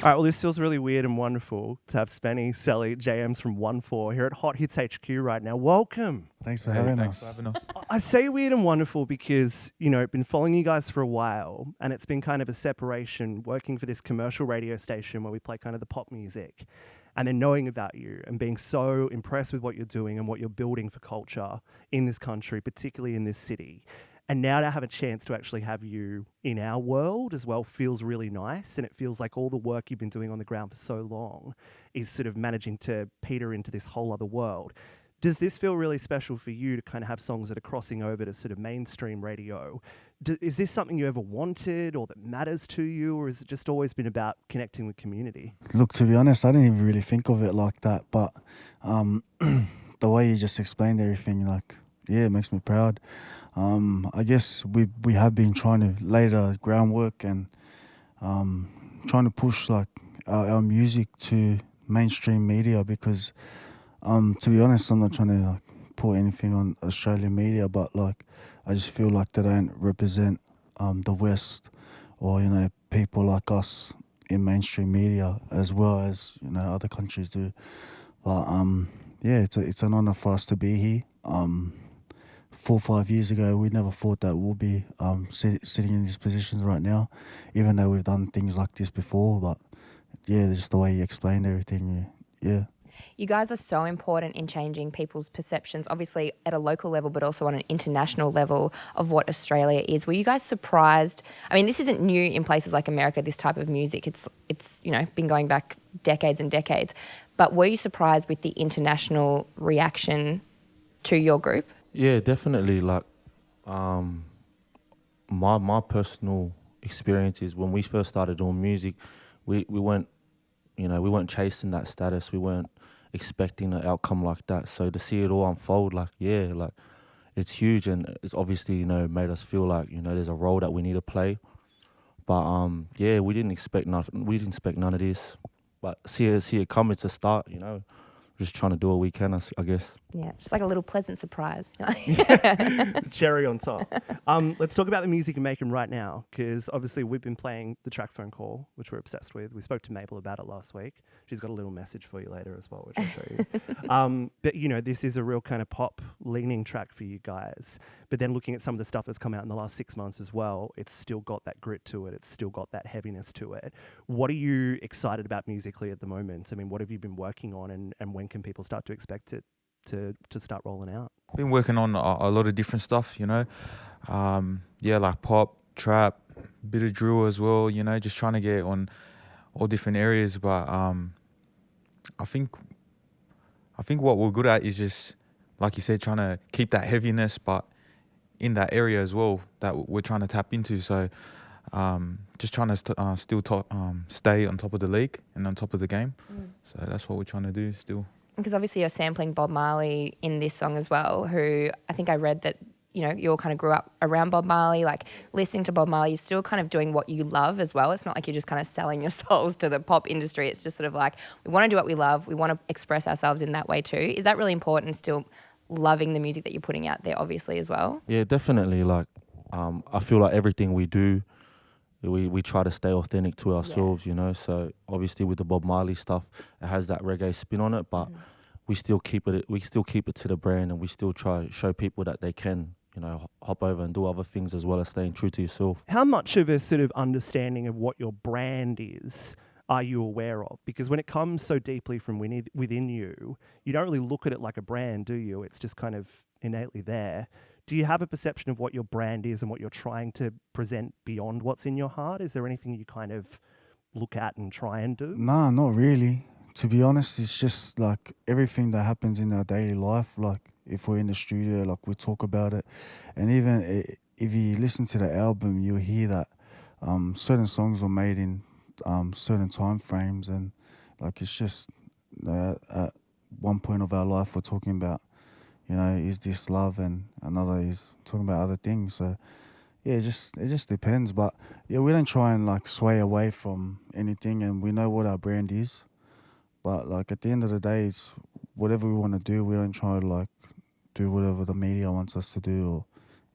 All right, well, this feels really weird and wonderful to have Spenny, Sally, JMs from ONEFOUR here at Hot Hits HQ right now. Welcome. Thanks for having us. I say weird and wonderful because, you know, I've been following you guys for a while, and it's been kind of a separation working for this commercial radio station where we play kind of the pop music, and then knowing about you and being so impressed with what you're doing and what you're building for culture in this country, particularly in this city. And now to have a chance to actually have you in our world as well feels really nice. And it feels like all the work you've been doing on the ground for so long is sort of managing to peter into this whole other world. Does this feel really special for you to kind of have songs that are crossing over to sort of mainstream radio? Is this something you ever wanted or that matters to you, or has it just always been about connecting with community? Look, to be honest, I didn't even really think of it like that, but the way you just explained everything, like, yeah, it makes me proud. I guess we have been trying to lay the groundwork and trying to push like our music to mainstream media because, to be honest, I'm not trying to like put anything on Australian media, but like I just feel like they don't represent the West or, you know, people like us in mainstream media as well as, you know, other countries do. But yeah, it's an honor for us to be here. 4 or 5 years ago, we never thought that we'll be sitting in these positions right now, even though we've done things like this before. But yeah, just the way you explained everything, yeah. You guys are so important in changing people's perceptions, obviously at a local level, but also on an international level of what Australia is. Were you guys surprised? I mean, this isn't new in places like America, this type of music. It's you know, been going back decades and decades. But were you surprised with the international reaction to your group? Yeah, definitely. Like, my personal experience is when we first started doing music, we weren't chasing that status. We weren't expecting an outcome like that. So to see it all unfold, like, yeah, like it's huge, and it's obviously, you know, made us feel like, you know, there's a role that we need to play. But yeah, we didn't expect nothing. We didn't expect none of this. But see it come. It's a start, you know. Just trying to do what we can, I guess. Yeah, just like a little pleasant surprise. Cherry on top. Let's talk about the music you're making right now, because obviously we've been playing the track Phone Call, which we're obsessed with. We spoke to Mabel about it last week. She's got a little message for you later as well, which I'll show you. But, you know, this is a real kind of pop-leaning track for you guys. But then looking at some of the stuff that's come out in the last 6 months as well, it's still got that grit to it. It's still got that heaviness to it. What are you excited about musically at the moment? I mean, what have you been working on, and when can people start to expect it to start rolling out? Been working on a lot of different stuff, you know. Yeah, like pop, trap, bit of drill as well, you know, just trying to get on all different areas. But I think what we're good at is just, like you said, trying to keep that heaviness, but in that area as well that we're trying to tap into. So just trying to stay on top of the league and on top of the game. So that's what we're trying to do still. Because obviously you're sampling Bob Marley in this song as well, who I think I read that, you know, you all kind of grew up around Bob Marley, like listening to Bob Marley. You're still kind of doing what you love as well. It's not like you're just kind of selling your souls to the pop industry. It's just sort of like, we want to do what we love. We want to express ourselves in that way too. Is that really important, still loving the music that you're putting out there, obviously, as well? Yeah, definitely. Like, I feel like everything we do, we try to stay authentic to ourselves, you know. So obviously with the Bob Marley stuff, it has that reggae spin on it, but we still keep it to the brand, and we still try to show people that they can, you know, hop over and do other things as well as staying true to yourself. How much of a sort of understanding of what your brand is are you aware of? Because when it comes so deeply from within you, you don't really look at it like a brand, do you? It's just kind of innately there. Do you have a perception of what your brand is and what you're trying to present beyond what's in your heart? Is there anything you kind of look at and try and do? Nah, not really. To be honest, it's just like everything that happens in our daily life. Like if we're in the studio, like we talk about it. And even if you listen to the album, you'll hear that certain songs were made in certain time frames. And like it's just at one point of our life, we're talking about, you know, is this love, and another is talking about other things. So yeah, it just depends. But yeah, we don't try and like sway away from anything, and we know what our brand is. But like at the end of the day, it's whatever we want to do. We don't try to like do whatever the media wants us to do or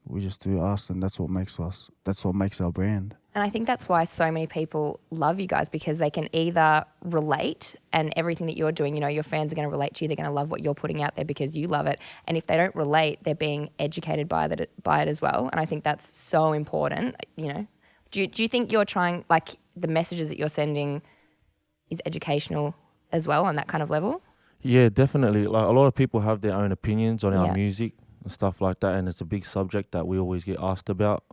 we just do us, and that's what makes us. That's what makes our brand. And I think that's why so many people love you guys, because they can either relate, and everything that you're doing, you know, your fans are going to relate to you. They're going to love what you're putting out there because you love it. And if they don't relate, they're being educated by it as well. And I think that's so important, you know. Do you think you're trying, like, the messages that you're sending is educational as well on that kind of level? Yeah, definitely. Like, a lot of people have their own opinions on our Yeah. music and stuff like that, and it's a big subject that we always get asked about.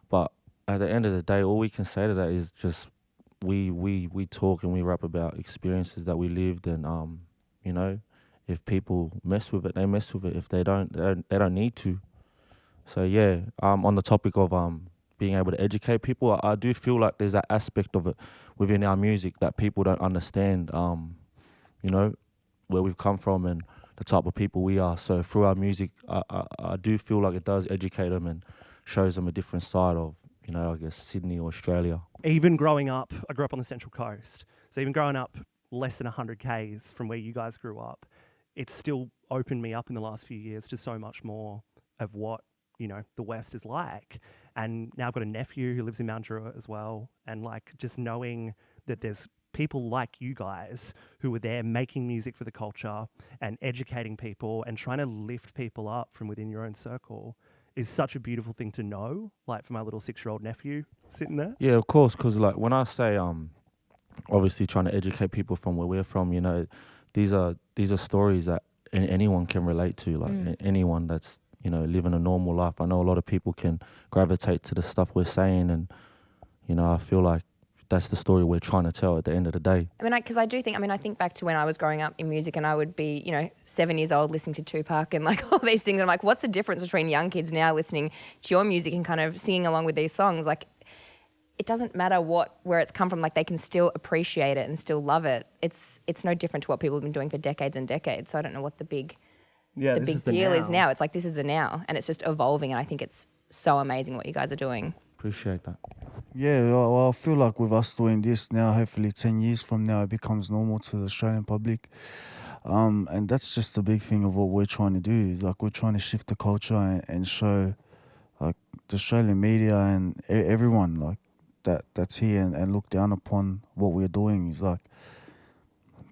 But at the end of the day, all we can say to that is just we talk and we rap about experiences that we lived, and you know, if people mess with it, they mess with it. If they don't, they don't need to. So yeah, on the topic of being able to educate people, I do feel like there's that aspect of it within our music that people don't understand. You know, where we've come from and the type of people we are. So through our music, I do feel like it does educate them and shows them a different side of, you know, I guess Sydney or Australia. Even growing up, I grew up on the Central Coast. So even growing up less than 100 Ks from where you guys grew up, it's still opened me up in the last few years to so much more of what, you know, the West is like. And now I've got a nephew who lives in Mount Druitt as well. And like just knowing that there's people like you guys who are there making music for the culture and educating people and trying to lift people up from within your own circle is such a beautiful thing to know, like for my little 6-year-old nephew sitting there. Yeah, of course, because like when I say obviously trying to educate people from where we're from, you know, these are stories that anyone can relate to, like anyone that's, you know, living a normal life. I know a lot of people can gravitate to the stuff we're saying, and, you know, I feel like that's the story we're trying to tell at the end of the day. I mean, because I think back to when I was growing up in music, and I would be, you know, 7 years old listening to Tupac and like all these things. I'm like, what's the difference between young kids now listening to your music and kind of singing along with these songs? Like, it doesn't matter where it's come from. Like, they can still appreciate it and still love it. It's no different to what people have been doing for decades and decades. So I don't know what the big deal is now. It's like, this is the now, and it's just evolving. And I think it's so amazing what you guys are doing. Appreciate that. Yeah, well, I feel like with us doing this now, hopefully 10 years from now, it becomes normal to the Australian public. And that's just the big thing of what we're trying to do. Like, we're trying to shift the culture and show, like, the Australian media and everyone, like, that's here and look down upon what we're doing. Is like,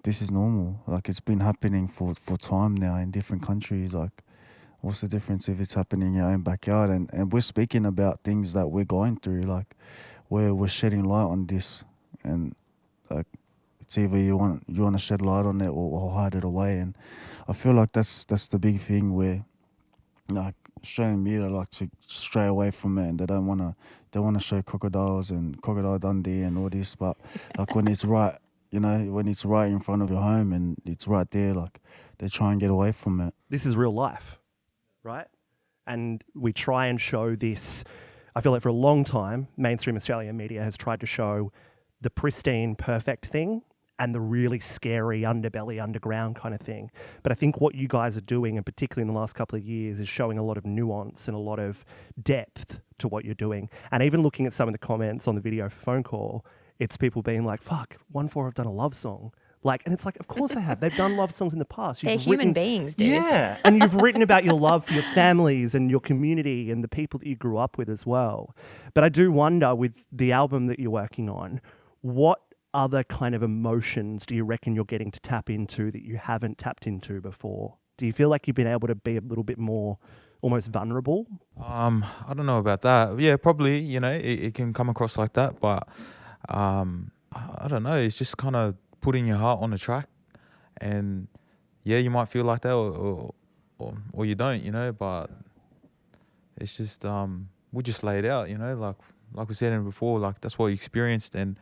this is normal. Like, it's been happening for time now in different countries. Like, what's the difference if it's happening in your own backyard? And we're speaking about things that we're going through, like we're shedding light on this, and like it's either you want to shed light on it or hide it away. And I feel like that's the big thing where, like, Australian media like to stray away from it, and they want to show crocodiles and Crocodile Dundee and all this, but like when it's right, you know, when it's right in front of your home and it's right there, like they try and get away from it. This is real life, right? And we try and show this. I feel like for a long time, mainstream Australian media has tried to show the pristine, perfect thing and the really scary underbelly, underground kind of thing. But I think what you guys are doing, and particularly in the last couple of years, is showing a lot of nuance and a lot of depth to what you're doing. And even looking at some of the comments on the video for Phone Call, it's people being like, fuck, ONEFOUR have done a love song. Like, and it's like, of course they have. They've done love songs in the past. They're human beings, dude. Yeah, and you've written about your love for your families and your community and the people that you grew up with as well. But I do wonder, with the album that you're working on, what other kind of emotions do you reckon you're getting to tap into that you haven't tapped into before? Do you feel like you've been able to be a little bit more almost vulnerable? I don't know about that. Yeah, probably, you know, it can come across like that, but I don't know. It's just kind of putting your heart on the track, and yeah, you might feel like that or you don't, you know, but it's just we just lay it out, you know, like we said before, like that's what we experienced. And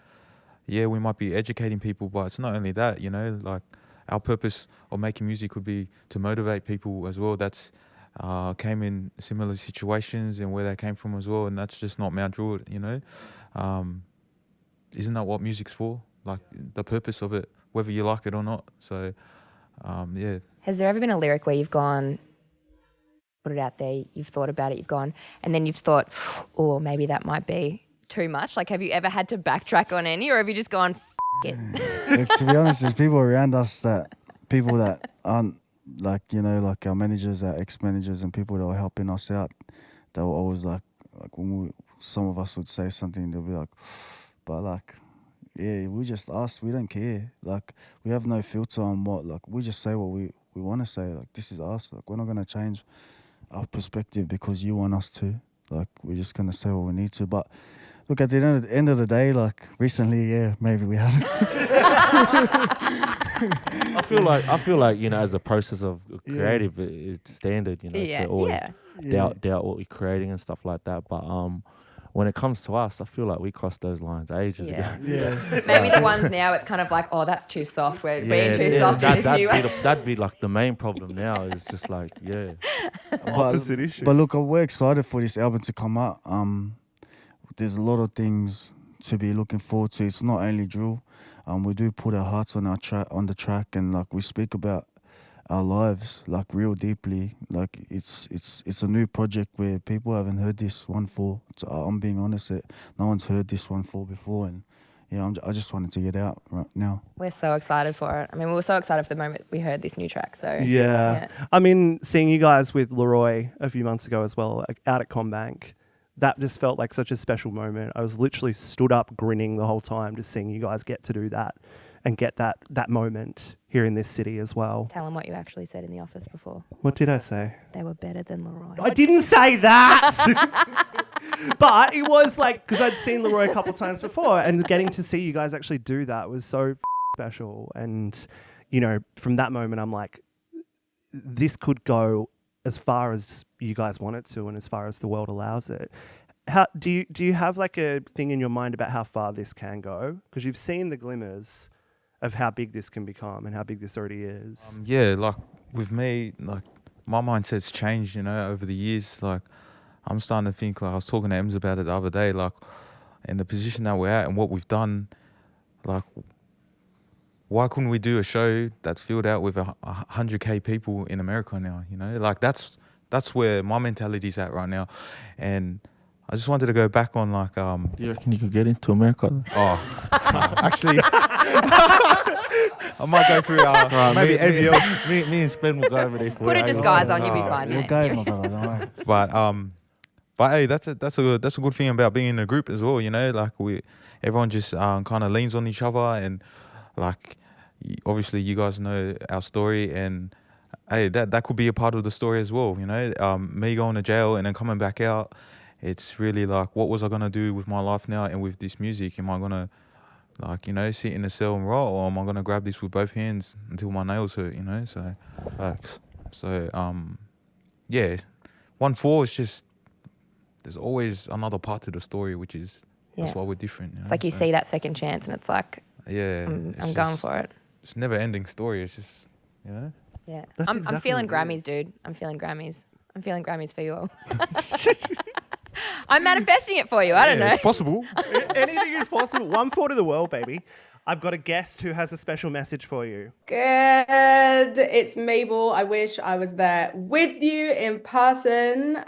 yeah, we might be educating people, but it's not only that, you know, like our purpose of making music would be to motivate people as well. That's came in similar situations and where they came from as well, and that's just not Mount Druitt, you know. Isn't that what music's for? Like, the purpose of it, whether you like it or not. So, yeah. Has there ever been a lyric where you've gone, put it out there, you've thought about it, you've gone, and then you've thought, oh, maybe that might be too much? Like, have you ever had to backtrack on any, or have you just gone, it? Like, to be honest, there's people around us people that aren't, like, you know, like our managers, our ex-managers and people that are helping us out, they were always like when some of us would say something, they'll be like, but like, yeah, we just us, we don't care. Like, we have no filter on what, like, we just say what we want to say. Like, this is us. Like, we're not going to change our perspective because you want us to. Like, we're just going to say what we need to. But look, at the end of the day, like, recently, yeah, maybe we haven't. I feel like as a process of creative, it's standard, to always doubt what we're creating and stuff like that. But when it comes to us, I feel like we crossed those lines ages ago. Yeah. Maybe the ones now, it's kind of like, oh, that's too soft. We're being too soft in this new one. That'd be like the main problem now. Is just like, Opposite issue. But look, we're excited for this album to come out. There's a lot of things to be looking forward to. It's not only drill. We do put our hearts on the track, and like we speak about our lives like real deeply. Like it's a new project where people haven't heard this ONEFOUR. I'm being honest, no one's heard this ONEFOUR before, and I just wanted to get out right now. We're so excited for it. I mean, we were so excited for the moment we heard this new track. So yeah. I mean, seeing you guys with Leroy a few months ago as well, out at Combank, that just felt like such a special moment. I was literally stood up grinning the whole time just seeing you guys get to do that and get that moment here in this city as well. Tell them what you actually said in the office before. What did I say? They were better than Leroy. I didn't say that! But it was like, because I'd seen Leroy a couple times before, and getting to see you guys actually do that was so special. And, from that moment, I'm like, this could go as far as you guys want it to and as far as the world allows it. How do you have like a thing in your mind about how far this can go? Because you've seen the glimmers of how big this can become and how big this already is. Like with me, like my mindset's changed, over the years. Like I'm starting to think, like I was talking to Ems about it the other day, like in the position that we're at and what we've done, like why couldn't we do a show that's filled out with 100K people in America now? Like that's where my mentality's at right now, and I just wanted to go back on like. Do you reckon you could get into America? Oh, actually, I might go through maybe AVL. Me and Spen will go over there for Put a disguise on, you'll be fine, We'll mate. go, my brother, don't worry. But hey, that's a good thing about being in a group as well. Like everyone just kind of leans on each other, and like obviously you guys know our story, and hey, that could be a part of the story as well. Me going to jail and then coming back out. It's really like, what was I gonna do with my life now and with this music? Am I gonna sit in a cell and rot, or am I gonna grab this with both hands until my nails hurt? So Facts. So ONEFOUR is just, there's always another part to the story, which is that's why we're different. It's like you see that second chance, and it's like, I'm going for it. It's never ending story. It's just Yeah, That's I'm exactly feeling what it Grammys, is. dude. I'm feeling Grammys. I'm feeling Grammys for you all. I'm manifesting it for you. I don't know. It's possible. Anything is possible. ONEFOUR to the world, baby. I've got a guest who has a special message for you. Good. It's Mabel. I wish I was there with you in person,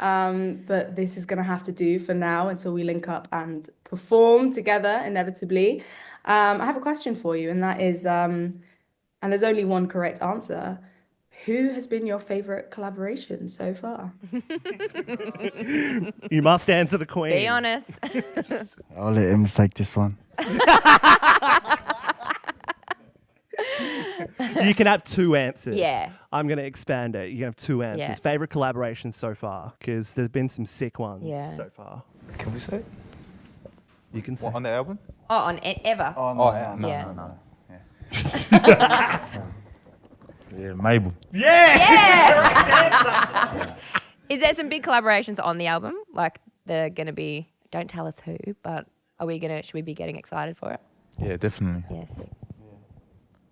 but this is going to have to do for now until we link up and perform together, inevitably. I have a question for you, and that is, and there's only one correct answer. Who has been your favorite collaboration so far? You must answer the queen. Be honest. I'll let him take this one. You can have two answers. Yeah. I'm going to expand it. You can have two answers. Yeah. Favorite collaborations so far, because there's been some sick ones Yeah. so far. Can we say it? You can say. What, on the album? Oh, on ever. No, Yeah. no. Yeah, Mabel. Is there some big collaborations on the album? Like they're going to be, don't tell us who, but should we be getting excited for it? Yeah, definitely. Yeah, sick.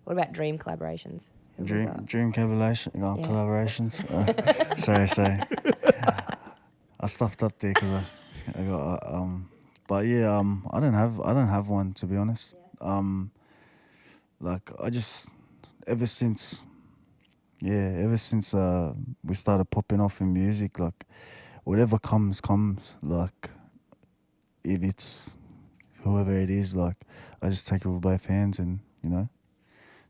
What about dream collaborations? Who was that? Dream collaborations. Sorry. I stuffed up there because I got but yeah, I don't have one, to be honest. Like I just ever since we started popping off in music, like whatever comes. Like if it's whoever it is, like I just take it with both hands, and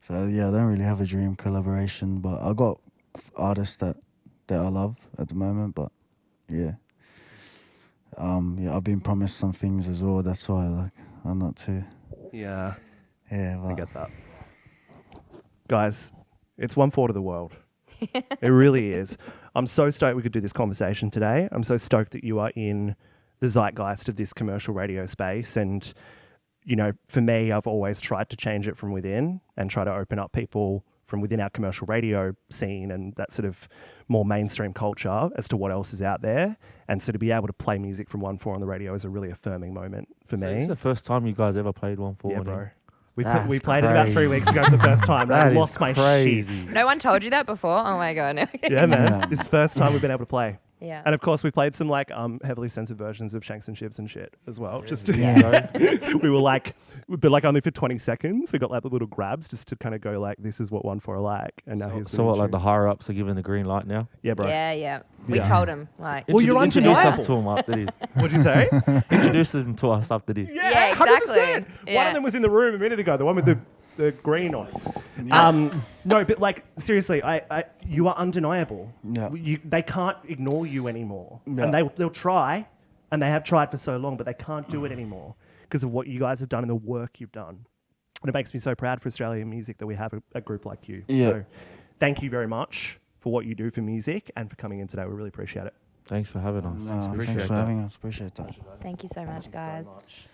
So yeah, I don't really have a dream collaboration, but I got artists that I love at the moment. But yeah, yeah, I've been promised some things as well. That's why, like, I'm not too. Yeah, Yeah, I but get that. Guys, it's 1/4 of the world. It really is. I'm so stoked we could do this conversation today. I'm so stoked that you are in the zeitgeist of this commercial radio space. And, you know, for me, I've always tried to change it from within and try to open up people from within our commercial radio scene and that sort of more mainstream culture as to what else is out there. And so to be able to play music from 1/4 on the radio is a really affirming moment for So me. this is the first time you guys ever played 1/4. Yeah, on bro. here? We That's played it about 3 crazy. weeks ago for the first time. And I That is lost my crazy. shit. No one told you that before? Oh my God. Yeah, man. Yeah. This is the first time we've been able to play. Yeah. And of course, we played some like heavily censored versions of Shanks and Chips and shit as well. Just to, we were like, but like only for 20 seconds. We got like the little grabs just to kind of go like, this is what 1/4 are like. And now here's So what, like the higher ups are giving the green light now? yeah, bro. Yeah. We Yeah. told him, like, Well, you're Introduce undeniable. us to him after this. What'd you say? Introduce them to us after this. Yeah, 100%. exactly. One Yeah. of them was in the room a minute ago, the one with the green on. No, but like seriously, you are undeniable. Yeah. They can't ignore you anymore, Yeah. and they'll try, and they have tried for so long, but they can't do it anymore because of what you guys have done and the work you've done. And it makes me so proud for Australian music that we have a group like you. Yeah. So thank you very much for what you do for music and for coming in today. We really appreciate it. Thanance for having us. no, Appreciate thanks for that. having us. Appreciate that. Thank you so much, guys. So much.